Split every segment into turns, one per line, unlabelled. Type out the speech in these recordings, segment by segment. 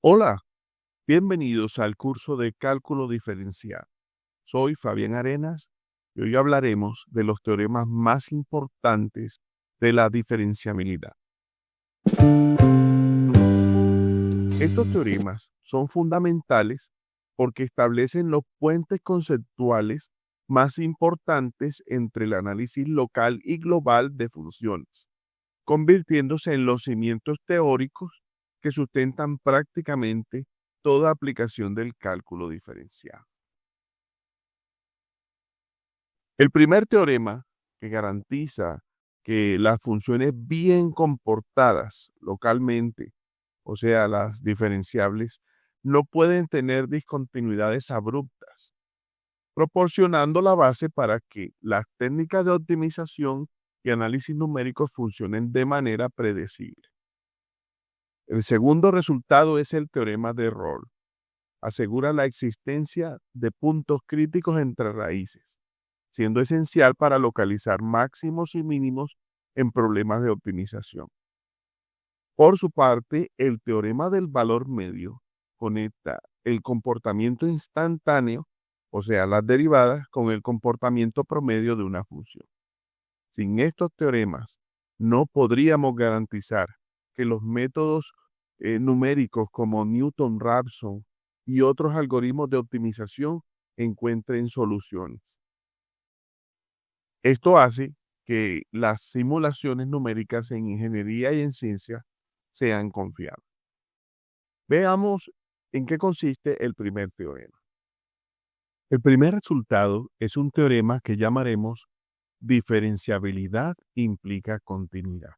Hola, bienvenidos al curso de cálculo diferencial. Soy Fabián Arenas y hoy hablaremos de los teoremas más importantes de la diferenciabilidad. Estos teoremas son fundamentales porque establecen los puentes conceptuales más importantes entre el análisis local y global de funciones, convirtiéndose en los cimientos teóricos que sustentan prácticamente toda aplicación del cálculo diferencial. El primer teorema que garantiza que las funciones bien comportadas localmente, o sea, las diferenciables, no pueden tener discontinuidades abruptas, proporcionando la base para que las técnicas de optimización y análisis numérico funcionen de manera predecible. El segundo resultado es el teorema de Rolle. Asegura la existencia de puntos críticos entre raíces, siendo esencial para localizar máximos y mínimos en problemas de optimización. Por su parte, el teorema del valor medio conecta el comportamiento instantáneo, o sea, las derivadas, con el comportamiento promedio de una función. Sin estos teoremas, no podríamos garantizar que los métodos numéricos como Newton-Raphson y otros algoritmos de optimización encuentren soluciones. Esto hace que las simulaciones numéricas en ingeniería y en ciencia sean confiables. Veamos en qué consiste el primer teorema. El primer resultado es un teorema que llamaremos diferenciabilidad implica continuidad.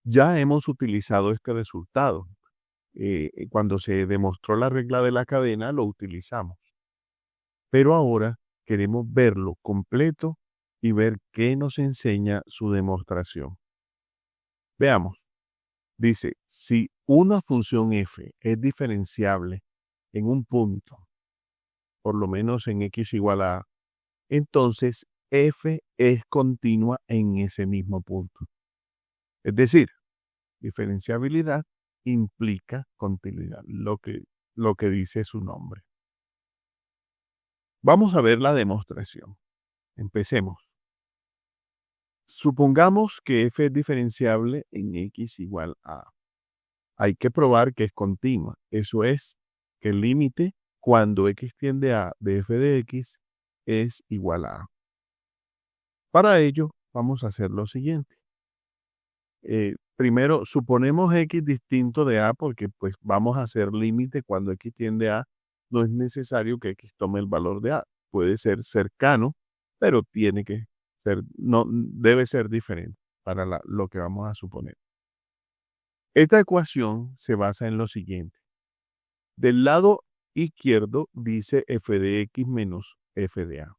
Ya hemos utilizado este resultado. Cuando se demostró la regla de la cadena, lo utilizamos. Pero ahora queremos verlo completo y ver qué nos enseña su demostración. Veamos. Dice, si una función f es diferenciable en un punto, por lo menos en x igual a, entonces f es continua en ese mismo punto. Es decir, diferenciabilidad implica continuidad, lo que dice su nombre. Vamos a ver la demostración. Empecemos. Supongamos que f es diferenciable en x igual a. Hay que probar que es continua. Eso es, que el límite cuando x tiende a de f de x es igual a. Para ello, vamos a hacer lo siguiente. Primero, suponemos x distinto de a porque pues vamos a hacer límite cuando x tiende a. No es necesario que x tome el valor de a. Puede ser cercano, pero tiene que ser, no, debe ser diferente para lo que vamos a suponer. Esta ecuación se basa en lo siguiente. Del lado izquierdo dice f de x menos f de a.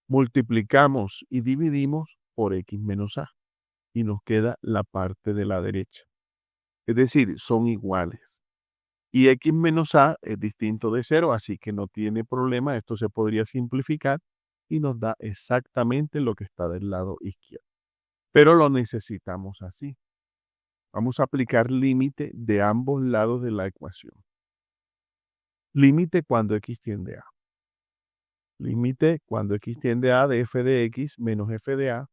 Multiplicamos y dividimos por x menos a y nos queda la parte de la derecha. Es decir, son iguales. Y x menos a es distinto de 0, así que no tiene problema. Esto se podría simplificar y nos da exactamente lo que está del lado izquierdo. Pero lo necesitamos así. Vamos a aplicar límite de ambos lados de la ecuación. Límite cuando x tiende a. Límite cuando x tiende a de f de x menos f de a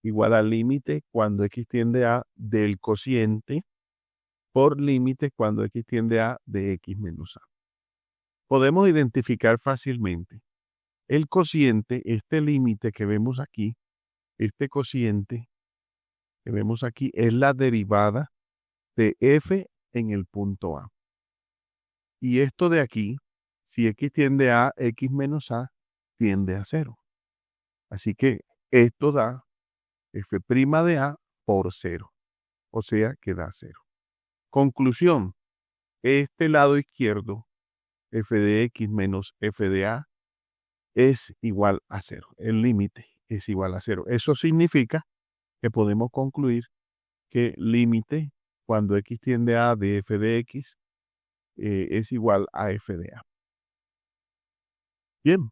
igual al límite cuando x tiende a del cociente por límite cuando x tiende a de x menos a. Podemos identificar fácilmente el cociente, este límite que vemos aquí, este cociente que vemos aquí es la derivada de f en el punto a. Y esto de aquí, si x tiende a x menos a, tiende a 0. Así que esto da f' de a por 0. O sea que da 0. Conclusión. Este lado izquierdo, f de x menos f de a, es igual a 0. El límite es igual a 0. Eso significa que podemos concluir que límite cuando x tiende a de f de x es igual a f de a. Bien.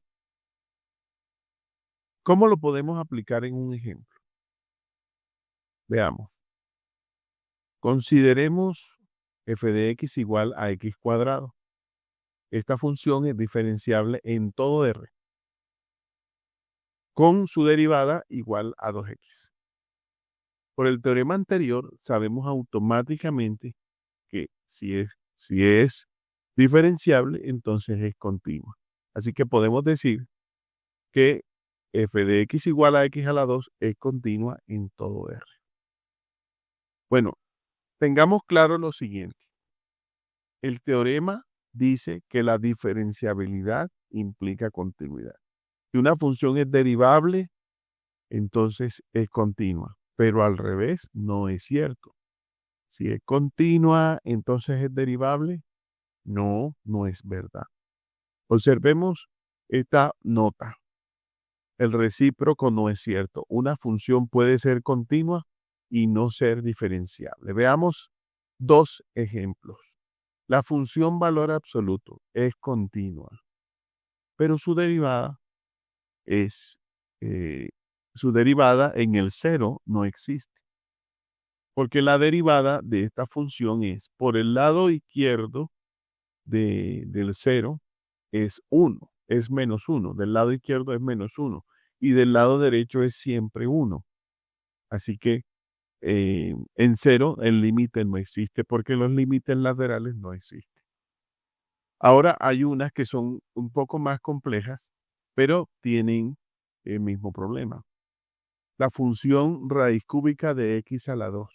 ¿Cómo lo podemos aplicar en un ejemplo? Veamos. Consideremos f de x igual a x cuadrado. Esta función es diferenciable en todo R, con su derivada igual a 2x. Por el teorema anterior, sabemos automáticamente que si es diferenciable, entonces es continua. Así que podemos decir que f de x igual a x a la 2 es continua en todo R. Bueno, tengamos claro lo siguiente. El teorema dice que la diferenciabilidad implica continuidad. Si una función es derivable, entonces es continua, pero al revés no es cierto. Si es continua, entonces es derivable. No, no es verdad. Observemos esta nota. El recíproco no es cierto. Una función puede ser continua y no ser diferenciable. Veamos dos ejemplos. La función valor absoluto es continua, pero su derivada en el cero no existe. Porque la derivada de esta función es por el lado izquierdo del cero es 1, es menos 1. Del lado izquierdo es menos 1 y del lado derecho es siempre 1. Así que en cero el límite no existe porque los límites laterales no existen. Ahora hay unas que son un poco más complejas, pero tienen el mismo problema. La función raíz cúbica de x a la 2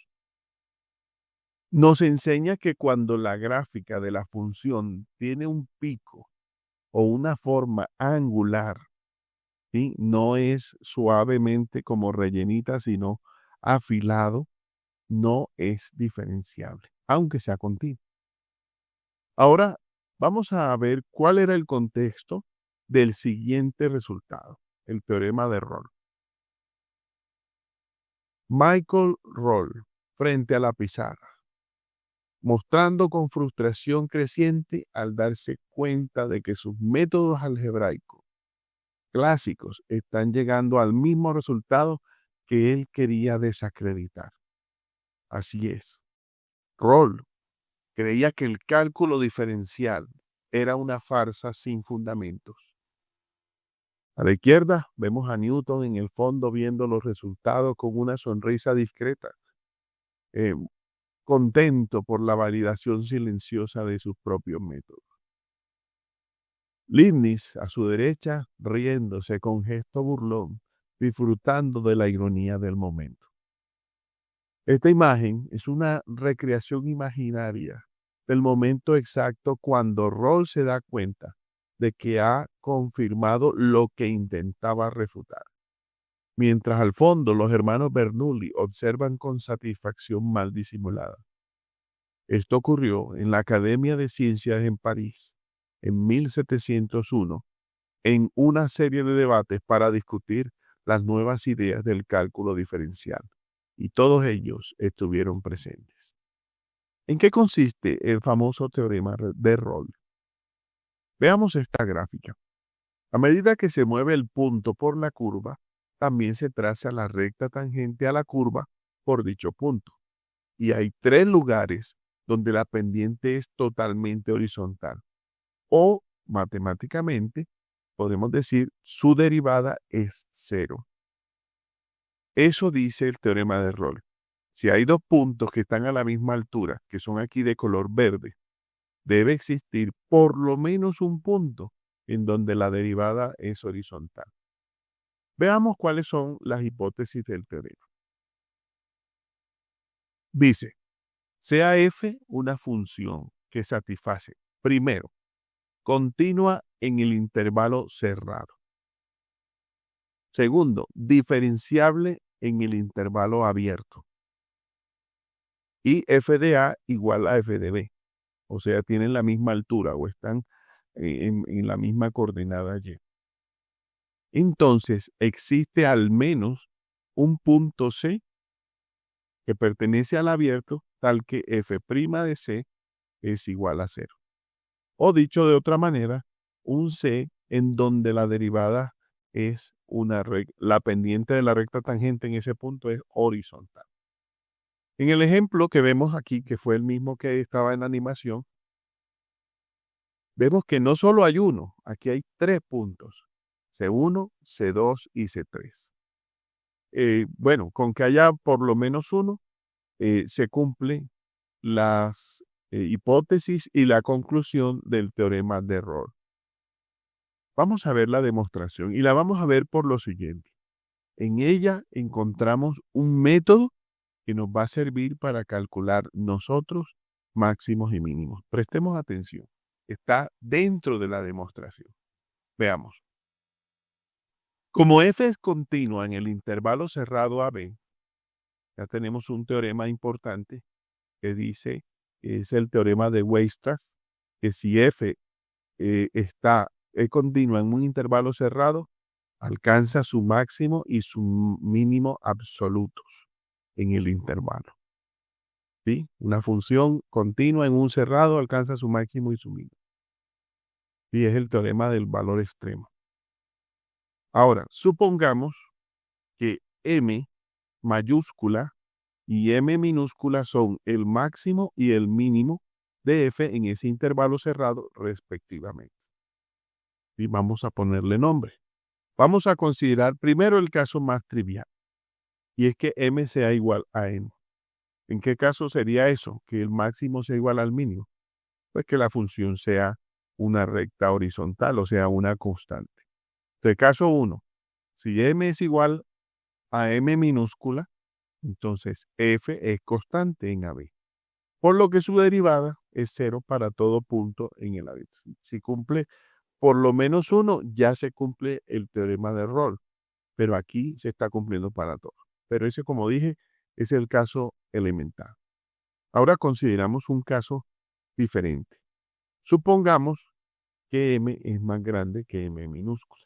nos enseña que cuando la gráfica de la función tiene un pico o una forma angular, ¿sí? No es suavemente como rellenita, sino afilado, no es diferenciable, aunque sea continuo. Ahora vamos a ver cuál era el contexto del siguiente resultado, el teorema de Rolle. Michael Rolle, frente a la pizarra, mostrando con frustración creciente al darse cuenta de que sus métodos algebraicos clásicos están llegando al mismo resultado que él quería desacreditar. Así es. Rolle creía que el cálculo diferencial era una farsa sin fundamentos. A la izquierda vemos a Newton en el fondo viendo los resultados con una sonrisa discreta, contento por la validación silenciosa de sus propios métodos. Leibniz, a su derecha, riéndose con gesto burlón, disfrutando de la ironía del momento. Esta imagen es una recreación imaginaria del momento exacto cuando Rolle se da cuenta de que ha confirmado lo que intentaba refutar. Mientras al fondo los hermanos Bernoulli observan con satisfacción mal disimulada. Esto ocurrió en la Academia de Ciencias en París en 1701, en una serie de debates para discutir las nuevas ideas del cálculo diferencial, y todos ellos estuvieron presentes. ¿En qué consiste el famoso teorema de Rolle? Veamos esta gráfica. A medida que se mueve el punto por la curva, también se traza la recta tangente a la curva por dicho punto. Y hay 3 lugares donde la pendiente es totalmente horizontal. O, matemáticamente, podemos decir su derivada es 0. Eso dice el teorema de Rolle. Si hay 2 puntos que están a la misma altura, que son aquí de color verde, debe existir por lo menos un punto en donde la derivada es horizontal. Veamos cuáles son las hipótesis del teorema. Dice, sea f una función que satisface, primero, continua en el intervalo cerrado. Segundo, diferenciable en el intervalo abierto. Y f de a igual a f de b. O sea, tienen la misma altura o están en la misma coordenada y. Entonces, existe al menos un punto C que pertenece al abierto, tal que f' de C es igual a 0. O dicho de otra manera, un C en donde la derivada es la pendiente de la recta tangente en ese punto es horizontal. En el ejemplo que vemos aquí, que fue el mismo que estaba en la animación, vemos que no solo hay uno, aquí hay 3 puntos, C1, C2 y C3. Bueno, con que haya por lo menos uno, se cumple las hipótesis y la conclusión del teorema de Rolle. Vamos a ver la demostración y la vamos a ver por lo siguiente. En ella encontramos un método que nos va a servir para calcular nosotros máximos y mínimos. Prestemos atención. Está dentro de la demostración. Veamos. Como f es continua en el intervalo cerrado AB, ya tenemos un teorema importante que dice, es el teorema de Weierstrass, que si f es continua en un intervalo cerrado, alcanza su máximo y su mínimo absolutos en el intervalo. ¿Sí? Una función continua en un cerrado alcanza su máximo y su mínimo. Y es el teorema del valor extremo. Ahora, supongamos que m mayúscula y m minúscula son el máximo y el mínimo de f en ese intervalo cerrado respectivamente. Y vamos a ponerle nombre. Vamos a considerar primero el caso más trivial, y es que m sea igual a n. ¿En qué caso sería eso? Que el máximo sea igual al mínimo. Pues que la función sea una recta horizontal, o sea, una constante. Entonces, caso 1, si m es igual a m minúscula, entonces f es constante en AB. Por lo que su derivada es 0 para todo punto en el AB. Si cumple por lo menos uno, ya se cumple el teorema de Rolle. Pero aquí se está cumpliendo para todo. Pero ese, como dije, es el caso elemental. Ahora consideramos un caso diferente. Supongamos que m es más grande que m minúscula.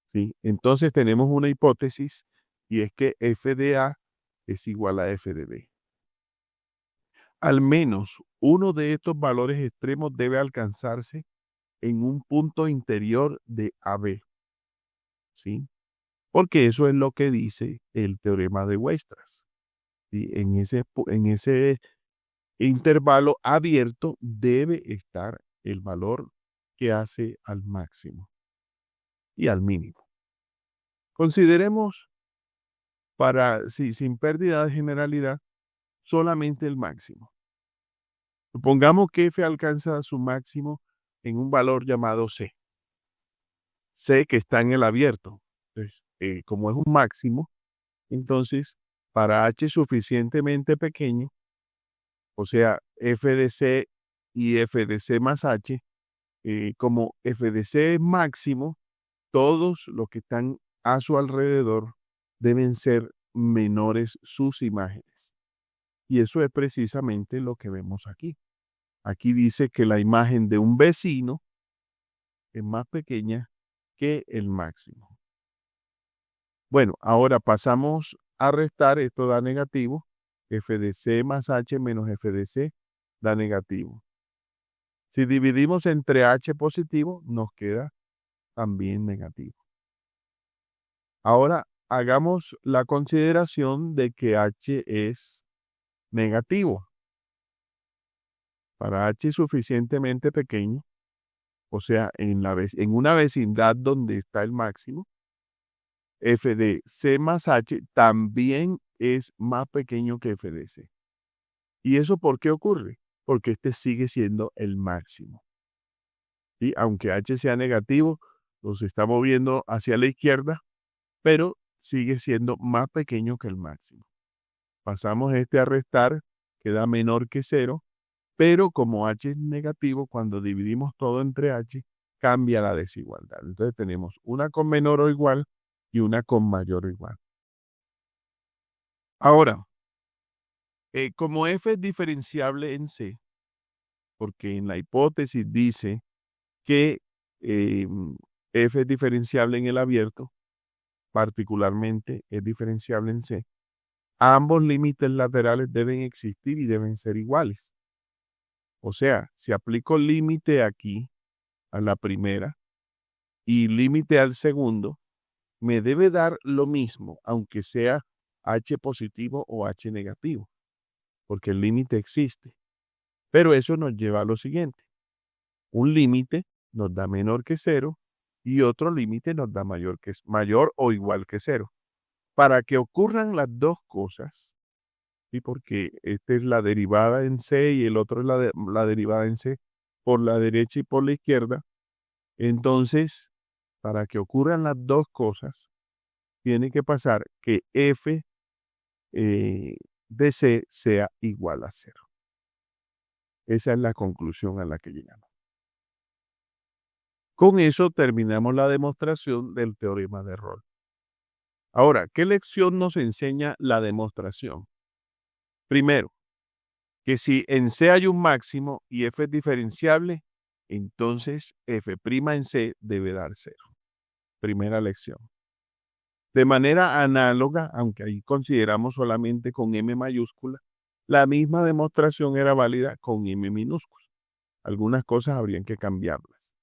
¿Sí? Entonces tenemos una hipótesis y es que f de A es igual a f de B. Al menos uno de estos valores extremos debe alcanzarse en un punto interior de AB. ¿Sí? Porque eso es lo que dice el teorema de Weierstrass. ¿Sí? En ese intervalo abierto debe estar el valor que hace al máximo y al mínimo. Consideremos, sin pérdida de generalidad, solamente el máximo. Supongamos que f alcanza su máximo en un valor llamado c. C que está en el abierto. Entonces, como es un máximo, entonces para h suficientemente pequeño, o sea, f de c y f de c más h, como f de c es máximo, todos los que están a su alrededor deben ser menores sus imágenes. Y eso es precisamente lo que vemos aquí. Aquí dice que la imagen de un vecino es más pequeña que el máximo. Bueno, ahora pasamos a restar, esto da negativo, f de c más h menos f de c da negativo. Si dividimos entre h positivo, nos queda también negativo. Ahora hagamos la consideración de que h es negativo. Para h suficientemente pequeño, o sea, en una vecindad donde está el máximo, f de c más h también es más pequeño que f de c. ¿Y eso por qué ocurre? Porque este sigue siendo el máximo. ¿Sí? Aunque h sea negativo, nos está moviendo hacia la izquierda, pero sigue siendo más pequeño que el máximo. Pasamos a restar, queda menor que 0, pero como h es negativo, cuando dividimos todo entre h, cambia la desigualdad. Entonces tenemos una con menor o igual y una con mayor o igual. Ahora, como f es diferenciable en C, porque en la hipótesis dice que f es diferenciable en el abierto, particularmente es diferenciable en C, ambos límites laterales deben existir y deben ser iguales. O sea, si aplico límite aquí a la primera y límite al segundo, me debe dar lo mismo, aunque sea h positivo o h negativo, porque el límite existe. Pero eso nos lleva a lo siguiente. Un límite nos da menor que 0 y otro límite nos da mayor o igual que 0. Para que ocurran las dos cosas, ¿sí? Porque esta es la derivada en C y el otro es la derivada en C por la derecha y por la izquierda. Entonces, para que ocurran las dos cosas, tiene que pasar que f de C sea igual a 0. Esa es la conclusión a la que llegamos. Con eso terminamos la demostración del teorema de Rolle. Ahora, ¿qué lección nos enseña la demostración? Primero, que si en C hay un máximo y f es diferenciable, entonces f' en C debe dar 0. Primera lección. De manera análoga, aunque ahí consideramos solamente con M mayúscula, la misma demostración era válida con M minúscula. Algunas cosas habrían que cambiarlas.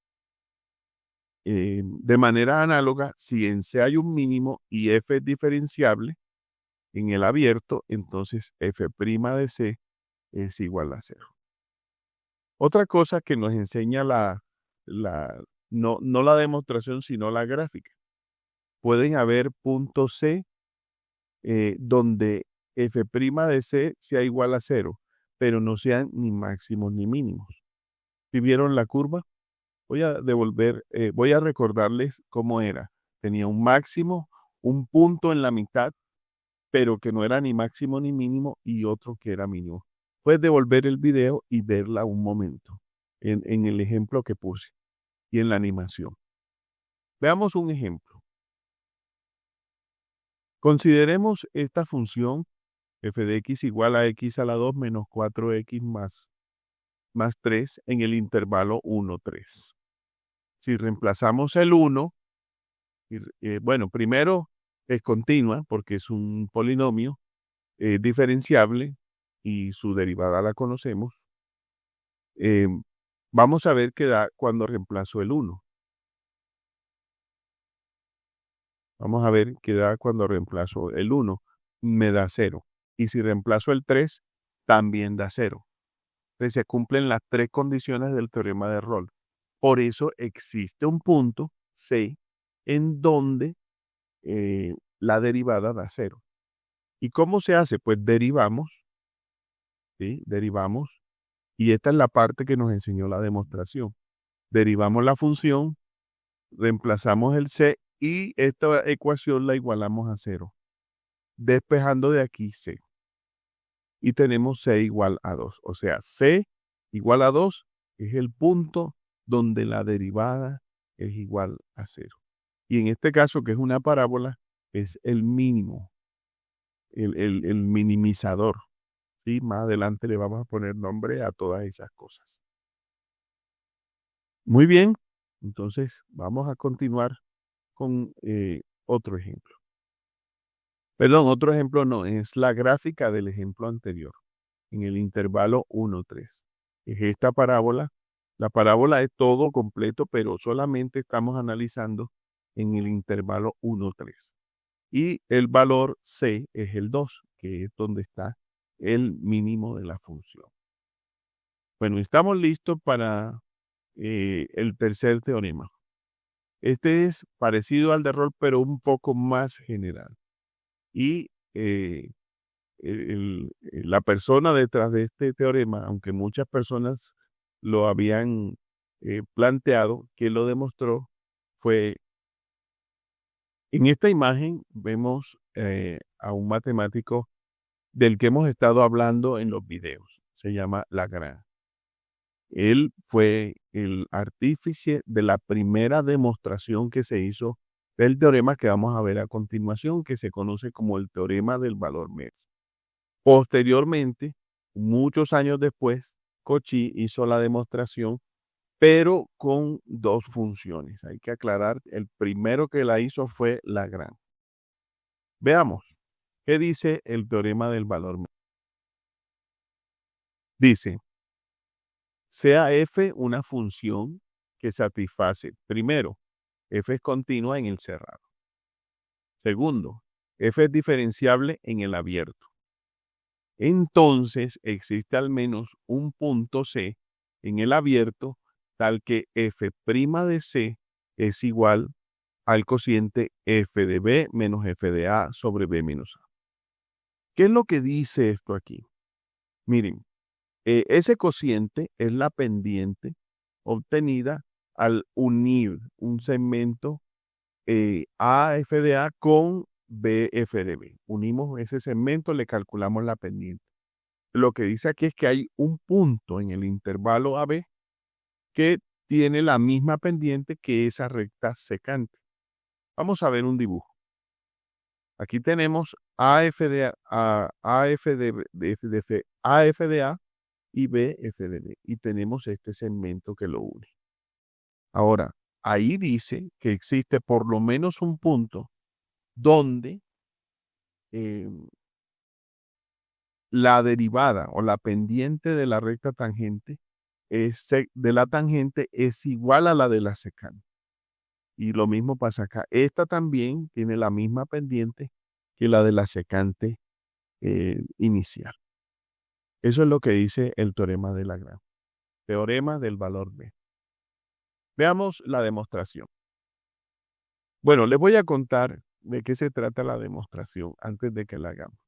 De manera análoga, si en C hay un mínimo y f es diferenciable en el abierto, entonces f' de C es igual a 0. Otra cosa que nos enseña no la demostración, sino la gráfica. Pueden haber puntos C donde f' de C sea igual a 0, pero no sean ni máximos ni mínimos. ¿Sí vieron la curva? Voy a recordarles cómo era. Tenía un máximo, un punto en la mitad, pero que no era ni máximo ni mínimo, y otro que era mínimo. Puedes devolver el video y verla un momento en el ejemplo que puse y en la animación. Veamos un ejemplo. Consideremos esta función f de x igual a x a la 2 menos 4x más 3 en el intervalo 1, 3. Si reemplazamos el 1, bueno, primero es continua porque es un polinomio diferenciable y su derivada la conocemos. Vamos a ver qué da cuando reemplazo el 1. Vamos a ver qué da cuando reemplazo el 1. Me da 0. Y si reemplazo el 3, también da 0. Entonces se cumplen las tres condiciones del teorema de Rolle. Por eso existe un punto C en donde la derivada da 0. ¿Y cómo se hace? Pues derivamos, ¿sí? Derivamos, y esta es la parte que nos enseñó la demostración. Derivamos la función, reemplazamos el C y esta ecuación la igualamos a 0, despejando de aquí C. Y tenemos C igual a 2. O sea, C igual a 2 es el punto donde la derivada es igual a 0. Y en este caso, que es una parábola, es el mínimo, el minimizador. ¿Sí? Más adelante le vamos a poner nombre a todas esas cosas. Muy bien, entonces vamos a continuar con otro ejemplo. Perdón, otro ejemplo no, es la gráfica del ejemplo anterior, en el intervalo 1, 3. Es esta parábola. La parábola es todo completo, pero solamente estamos analizando en el intervalo 1, 3. Y el valor C es el 2, que es donde está el mínimo de la función. Bueno, estamos listos para el tercer teorema. Este es parecido al de Rolle, pero un poco más general. Y la persona detrás de este teorema, aunque muchas personas lo habían planteado, quien lo demostró fue, en esta imagen vemos a un matemático del que hemos estado hablando en los videos. Se llama Lagrange. Él fue el artífice de la primera demostración que se hizo del teorema que vamos a ver a continuación, que se conoce como el teorema del valor medio. Posteriormente, muchos años después, Cauchy hizo la demostración, pero con dos funciones. Hay que aclarar, el primero que la hizo fue Lagrange. Veamos, ¿qué dice el teorema del valor medio? Dice, sea f una función que satisface, primero, f es continua en el cerrado. Segundo, f es diferenciable en el abierto. Entonces existe al menos un punto C en el abierto tal que f' de C es igual al cociente f de B menos f de A sobre B menos A. ¿Qué es lo que dice esto aquí? Miren, ese cociente es la pendiente obtenida al unir un segmento AF de A con BF de B. Unimos ese segmento, le calculamos la pendiente. Lo que dice aquí es que hay un punto en el intervalo AB que tiene la misma pendiente que esa recta secante. Vamos a ver un dibujo. Aquí tenemos AF de A, AF de C, AF de A y BF de B. Y tenemos este segmento que lo une. Ahora, ahí dice que existe por lo menos un punto donde la derivada o la pendiente de la recta tangente de la tangente es igual a la de la secante. Y lo mismo pasa acá. Esta también tiene la misma pendiente que la de la secante inicial. Eso es lo que dice el teorema de Lagrange. Teorema del valor B. Veamos la demostración. Bueno, les voy a contar de qué se trata la demostración antes de que la hagamos.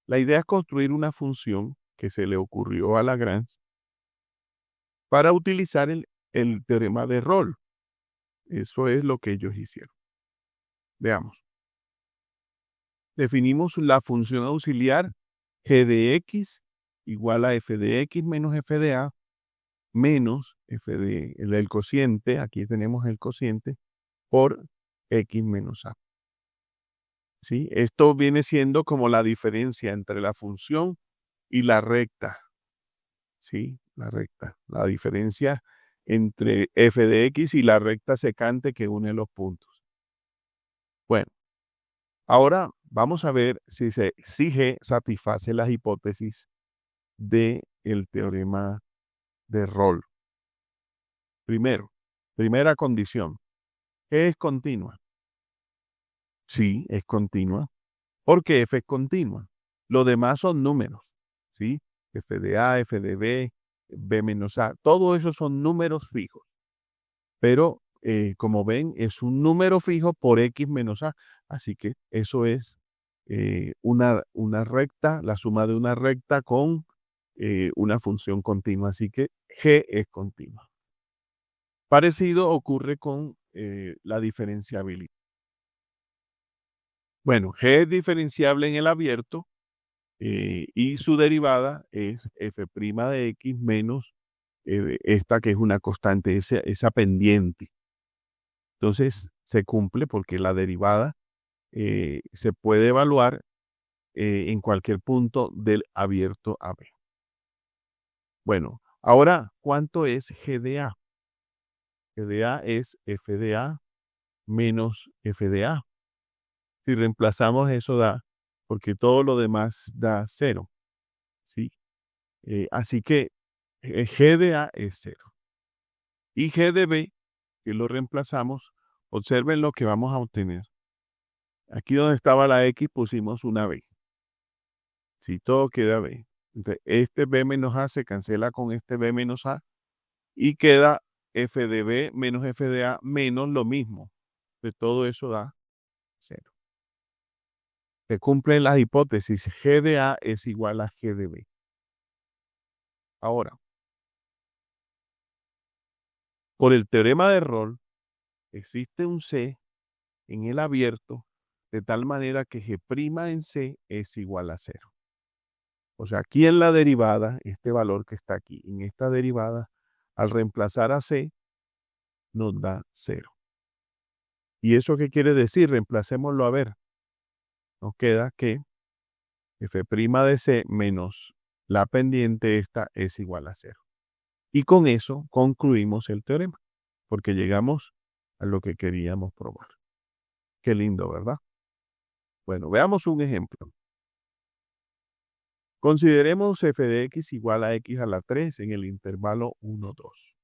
La idea es construir una función que se le ocurrió a Lagrange para utilizar el teorema de Rolle. Eso es lo que ellos hicieron. Veamos. Definimos la función auxiliar g de x igual a f de x menos f de a menos el cociente, aquí tenemos el cociente, por x menos a. ¿Sí? Esto viene siendo como la diferencia entre la función y la recta. ¿Sí? La recta. La diferencia entre f de x y la recta secante que une los puntos. Bueno, ahora vamos a ver si G satisface las hipótesis del teorema de Rolle. Primero, primera condición, G es continua. Sí, es continua, porque f es continua. Lo demás son números, ¿sí? F de A, F de B, B menos A, todo eso son números fijos. Pero, como ven, es un número fijo por X menos A. Así que eso es una recta, la suma de una recta con una función continua. Así que G es continua. Parecido ocurre con la diferenciabilidad. Bueno, G es diferenciable en el abierto y su derivada es f' de x menos esta que es una constante, esa pendiente. Entonces se cumple porque la derivada se puede evaluar en cualquier punto del abierto a B. Bueno, ahora, ¿cuánto es G de A? G de A es f de A menos f de A. Si reemplazamos eso da, porque todo lo demás da 0. ¿Sí? Así que G de A es 0. Y G de B, que lo reemplazamos, observen lo que vamos a obtener. Aquí donde estaba la X pusimos una B. Si todo queda B. Entonces, este B menos A se cancela con este B menos A y queda F de B menos F de A menos lo mismo. De todo eso da 0. Se cumplen las hipótesis. G de A es igual a G de B. Ahora, por el teorema de Rolle, existe un C en el abierto de tal manera que G' en C es igual a 0. O sea, aquí en la derivada, este valor que está aquí, en esta derivada, al reemplazar a C, nos da 0. ¿Y eso qué quiere decir? Reemplacémoslo a ver. Nos queda que f' de C menos la pendiente esta es igual a 0. Y con eso concluimos el teorema, porque llegamos a lo que queríamos probar. Qué lindo, ¿verdad? Bueno, veamos un ejemplo. Consideremos f de x igual a x a la 3 en el intervalo 1, 2.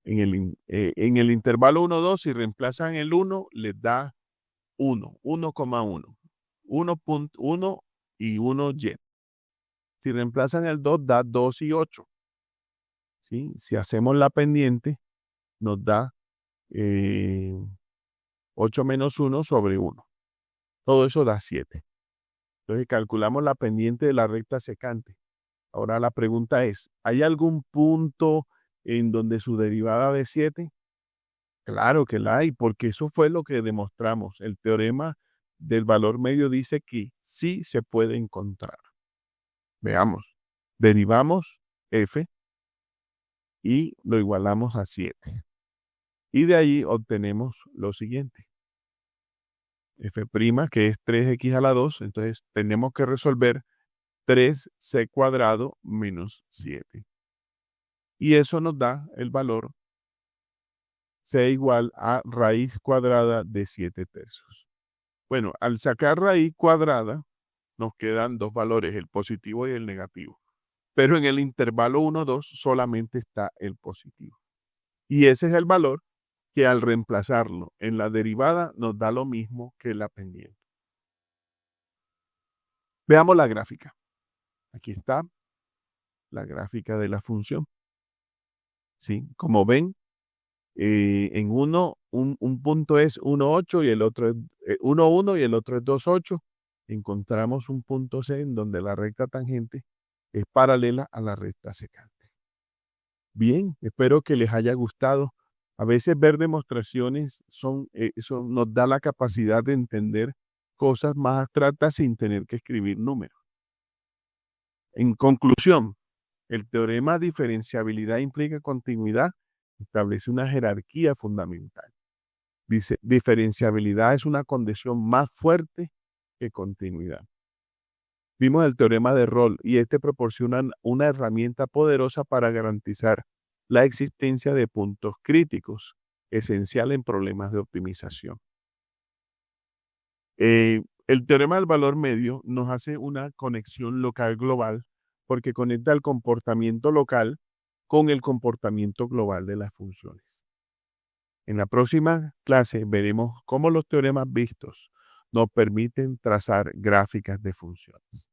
En el intervalo 1, 2, si reemplazan el 1, les da 1, 1,1. 1.1 y 1y. Si reemplazan el 2, da 2 y 8. ¿Sí? Si hacemos la pendiente, nos da 8 menos 1 sobre 1. Todo eso da 7. Entonces calculamos la pendiente de la recta secante. Ahora la pregunta es, ¿hay algún punto en donde su derivada de 7? Claro que la hay, porque eso fue lo que demostramos. El teorema del valor medio dice que sí se puede encontrar. Veamos. Derivamos f y lo igualamos a 7. Y de ahí obtenemos lo siguiente. F', que es 3x a la 2, entonces tenemos que resolver 3c cuadrado menos 7. Y eso nos da el valor c igual a raíz cuadrada de 7/3. Bueno, al sacar raíz cuadrada, nos quedan dos valores, el positivo y el negativo. Pero en el intervalo 1, 2 solamente está el positivo. Y ese es el valor que al reemplazarlo en la derivada nos da lo mismo que la pendiente. Veamos la gráfica. Aquí está la gráfica de la función. ¿Sí? Como ven, en uno, un punto es 1,8 y el otro es 1,1 y el otro es 2,8. Encontramos un punto C en donde la recta tangente es paralela a la recta secante. Bien, espero que les haya gustado. A veces ver demostraciones eso nos da la capacidad de entender cosas más abstractas sin tener que escribir números. En conclusión, el teorema de diferenciabilidad implica continuidad, establece una jerarquía fundamental. Dice, diferenciabilidad es una condición más fuerte que continuidad. Vimos el teorema de Rolle y este proporciona una herramienta poderosa para garantizar la existencia de puntos críticos, esencial en problemas de optimización. El teorema del valor medio nos hace una conexión local-global porque conecta el comportamiento local con el comportamiento global de las funciones. En la próxima clase veremos cómo los teoremas vistos nos permiten trazar gráficas de funciones.